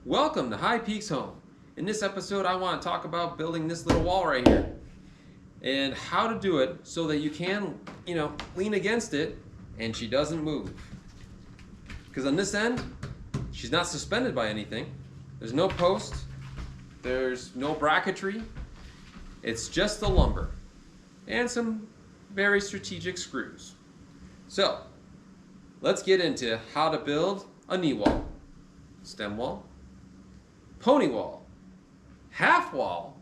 Welcome to High Peaks Home. In this episode, I want to talk about building this little wall right here and how to do it so that you can, lean against it and she doesn't move. Because on this end, she's not suspended by anything. There's no post, there's no bracketry. It's just the lumber and some very strategic screws. So, let's get into how to build a knee wall, stem wall, pony wall, half wall.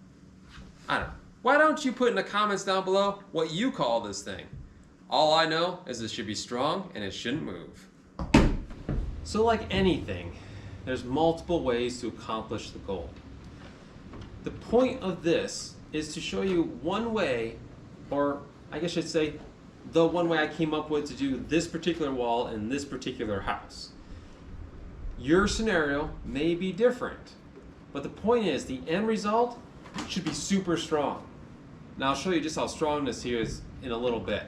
I don't know. Why don't you put in the comments down below what you call this thing? All I know is it should be strong and it shouldn't move. So like anything, there's multiple ways to accomplish the goal. The point of this is to show you one way, or I guess I should say, the one way I came up with to do this particular wall in this particular house. Your scenario may be different, but the point is the end result should be super strong. Now I'll show you just how strong this here is in a little bit.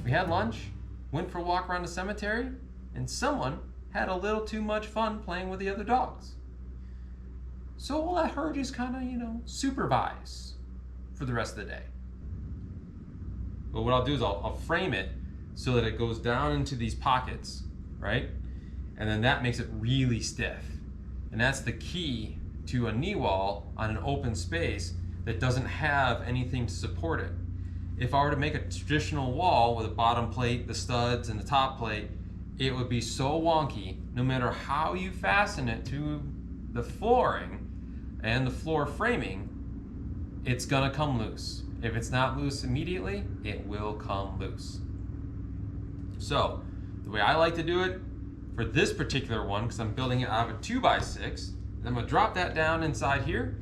We had lunch, went for a walk around the cemetery, and someone had a little too much fun playing with the other dogs. So we'll let her just kind of, supervise for the rest of the day. But what I'll do is I'll frame it so that it goes down into these pockets, right? And then that makes it really stiff. And that's the key to a knee wall on an open space that doesn't have anything to support it. If I were to make a traditional wall with a bottom plate, the studs, and the top plate, it would be so wonky, no matter how you fasten it to the flooring and the floor framing, it's gonna come loose. If it's not loose immediately, it will come loose. So, the way I like to do it for this particular one, because I'm building it out of a 2x6, I'm gonna drop that down inside here.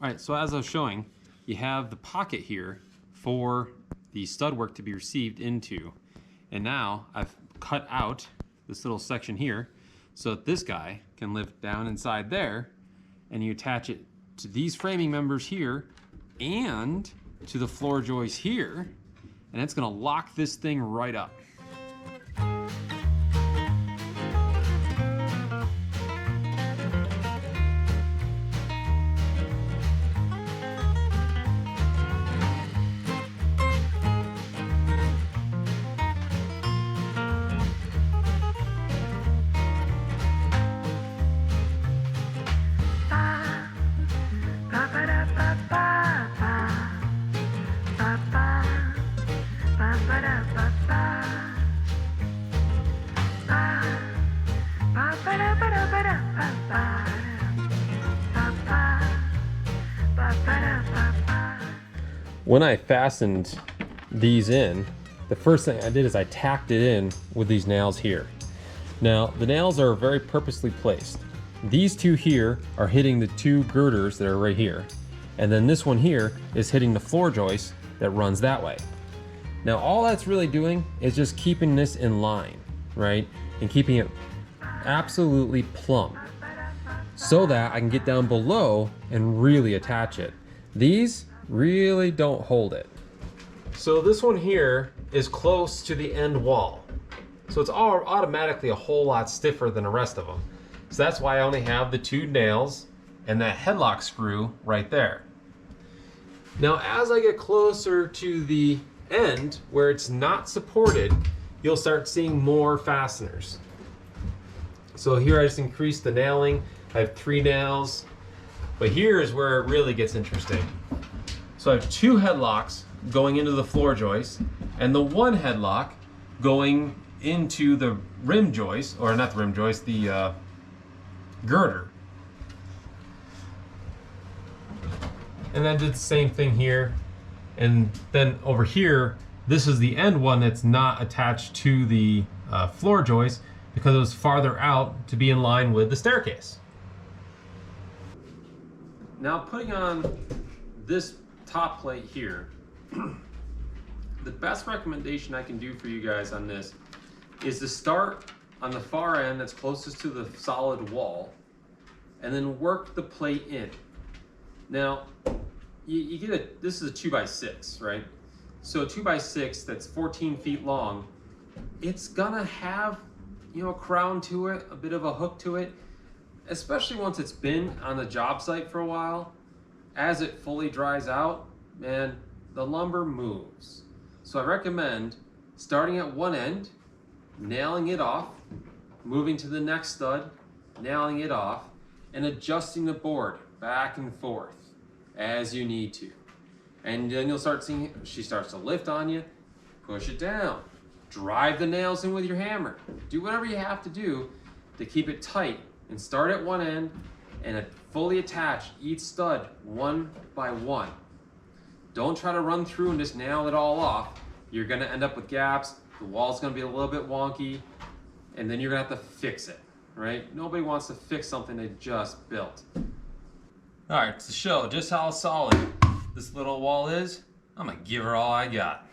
All right, so as I was showing, you have the pocket here for the stud work to be received into. And now I've cut out this little section here so that this guy can live down inside there, and you attach it to these framing members here and to the floor joist here, and it's gonna lock this thing right up. When I fastened these in, the first thing I did is I tacked it in with these nails here. Now, the nails are very purposely placed. These two here are hitting the two girders that are right here. And then this one here is hitting the floor joist that runs that way. Now, all that's really doing is just keeping this in line, right? And keeping it absolutely plumb so that I can get down below and really attach it. These really don't hold it. So this one here is close to the end wall. So it's automatically a whole lot stiffer than the rest of them. So that's why I only have the two nails and that headlock screw right there. Now, as I get closer to the end where it's not supported, you'll start seeing more fasteners. So here I just increased the nailing. I have 3 nails, but here is where it really gets interesting. So I have 2 headlocks going into the floor joist and the one headlock going into the rim joist, or not the rim joist, the girder. And I did the same thing here. And then over here, this is the end one that's not attached to the floor joist because it was farther out to be in line with the staircase. Now putting on this top plate here, the best recommendation I can do for you guys on this is to start on the far end that's closest to the solid wall, and then work the plate in. Now, you get this is a 2x6, right? So a 2x6 that's 14 feet long, it's gonna have, you know, a crown to it, a bit of a hook to it, especially once it's been on the job site for a while. As it fully dries out, man, the lumber moves. So I recommend starting at one end, nailing it off, moving to the next stud, nailing it off, and adjusting the board back and forth as you need to. And then you'll start seeing she starts to lift on you, push it down, drive the nails in with your hammer. Do whatever you have to do to keep it tight, and start at one end and fully attach each stud one by one. Don't try to run through and just nail it all off. You're gonna end up with gaps, the wall's gonna be a little bit wonky, and then you're gonna have to fix it, right? Nobody wants to fix something they just built. All right, to show just how solid this little wall is, I'm gonna give her all I got.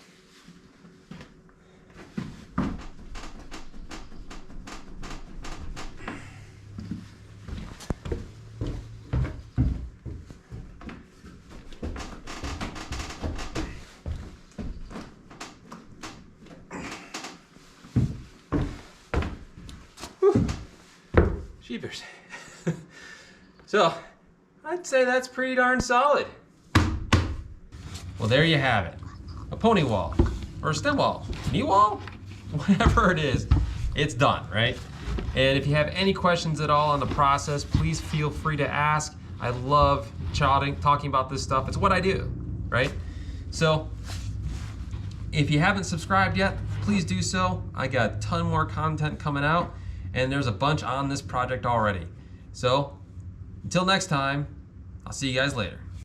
Jeepers. So, I'd say that's pretty darn solid. Well, there you have it. A pony wall, or a stem wall, knee wall, whatever it is, it's done, right? And if you have any questions at all on the process, please feel free to ask. I love talking about this stuff. It's what I do, right? So, if you haven't subscribed yet, please do so. I got a ton more content coming out, and there's a bunch on this project already. So, until next time, I'll see you guys later.